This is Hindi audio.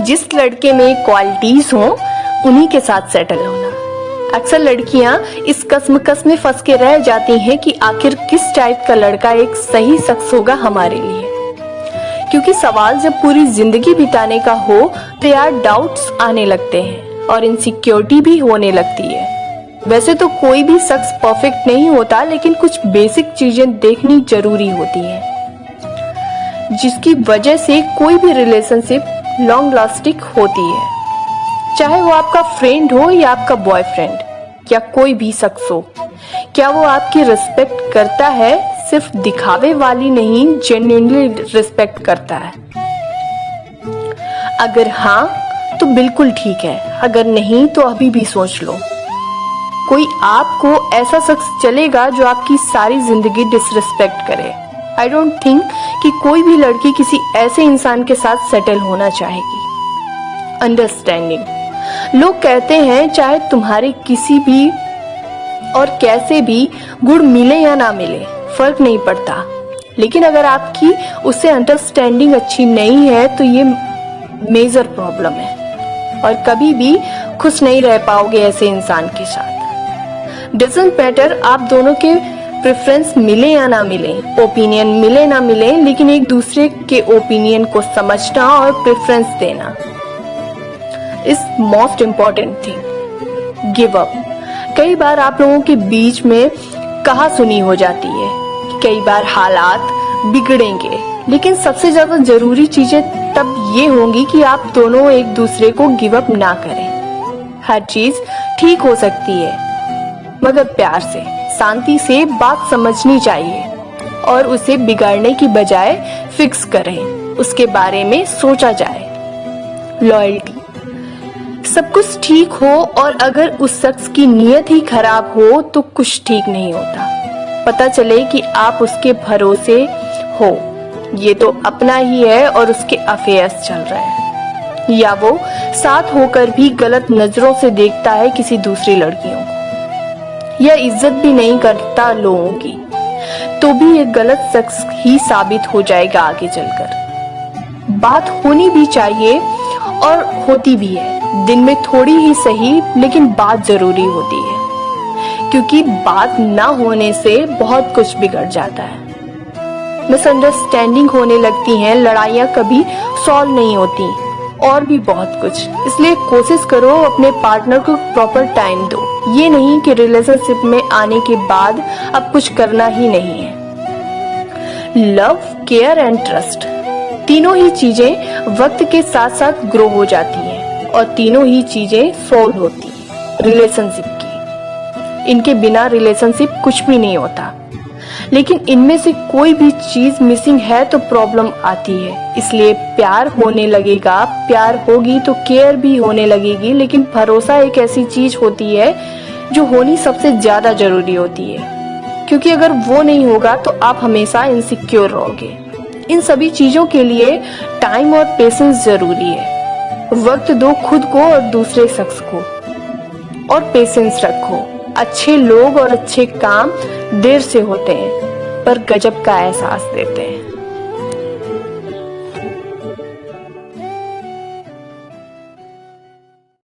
जिस लड़के में क्वालिटीज हो उन्हीं के साथ सेटल होना। अक्सर लड़कियां इस कसमकस में फंस के रह जाती हैं कि आखिर किस टाइप का लड़का एक सही शख्स होगा हमारे लिए, क्योंकि सवाल जब पूरी जिंदगी बिताने का हो तो यार डाउट्स आने लगते हैं और इनसिक्योरिटी भी होने लगती है। वैसे तो कोई भी शख्स परफेक्ट नहीं होता, लेकिन कुछ बेसिक चीजें देखनी जरूरी होती हैं जिसकी वजह से कोई भी रिलेशनशिप लॉन्ग लास्टिंग होती है, चाहे वो आपका फ्रेंड हो या आपका बॉयफ्रेंड या कोई भी शख्स हो। क्या वो आपकी रिस्पेक्ट करता है, सिर्फ दिखावे वाली नहीं, जेन्युइनली रिस्पेक्ट करता है? अगर हाँ तो बिल्कुल ठीक है, अगर नहीं तो अभी भी सोच लो। कोई आपको ऐसा शख्स चलेगा जो आपकी सारी जिंदगी डिसरिस्पेक्ट करे? आई डोंट थिंक कि कोई भी लड़की किसी ऐसे इंसान के साथ सेटल होना चाहेगी। अंडरस्टैंडिंग। लोग कहते हैं चाहे तुम्हारे किसी भी और कैसे भी गुण मिले या ना मिले फर्क नहीं पड़ता, लेकिन अगर आपकी उससे अंडरस्टैंडिंग अच्छी नहीं है तो ये मेजर प्रॉब्लम है और कभी भी खुश नहीं रह पाओगे ऐसे इंसान के साथ। डजंट मैटर आप दोनों के प्रेफरेंस मिले या ना मिले, ओपिनियन मिले ना मिले, लेकिन एक दूसरे के ओपिनियन को समझना और प्रेफरेंस देना is most important thing. Give up. कई बार आप लोगों के बीच में कहा सुनी हो जाती है, कई बार हालात बिगड़ेंगे, लेकिन सबसे ज्यादा जरूरी चीजें तब ये होंगी कि आप दोनों एक दूसरे को गिव अप ना करें। हर चीज ठीक हो सकती है मगर प्यार से, शांति से बात समझनी चाहिए और उसे बिगाड़ने की बजाय फिक्स करें, उसके बारे में सोचा जाए। लॉयल्टी। सब कुछ ठीक हो और अगर उस शख्स की नीयत ही खराब हो तो कुछ ठीक नहीं होता। पता चले कि आप उसके भरोसे हो, ये तो अपना ही है और उसके अफेयर्स चल रहे हैं, या वो साथ होकर भी गलत नजरों से देखता है किसी दूसरी लड़कियों को, या इज्जत भी नहीं करता लोगों की, तो भी एक गलत शख्स ही साबित हो जाएगा आगे चलकर। बात होनी भी चाहिए और होती भी है, दिन में थोड़ी ही सही, लेकिन बात जरूरी होती है, क्योंकि बात ना होने से बहुत कुछ बिगड़ जाता है। मिसअंडरस्टैंडिंग होने लगती हैं, लड़ाइयाँ कभी सॉल्व नहीं होती और भी बहुत कुछ। इसलिए कोशिश करो अपने पार्टनर को प्रॉपर टाइम दो, ये नहीं कि रिलेशनशिप में आने के बाद अब कुछ करना ही नहीं है। लव, केयर एंड ट्रस्ट, तीनों ही चीजें वक्त के साथ साथ ग्रो हो जाती हैं और तीनों ही चीजें सोल्व होती हैं रिलेशनशिप की। इनके बिना रिलेशनशिप कुछ भी नहीं होता, लेकिन इनमें से कोई भी चीज मिसिंग है तो प्रॉब्लम आती है। इसलिए प्यार होने लगेगा, प्यार होगी तो केयर भी होने लगेगी, लेकिन भरोसा एक ऐसी चीज होती है जो होनी सबसे ज्यादा जरूरी होती है, क्योंकि अगर वो नहीं होगा तो आप हमेशा इनसिक्योर रहोगे। इन सभी चीजों के लिए टाइम और पेशेंस जरूरी है। वक्त दो खुद को और दूसरे शख्स को, और पेशेंस रखो। अच्छे लोग और अच्छे काम देर से होते हैं पर गजब का एहसास देते हैं।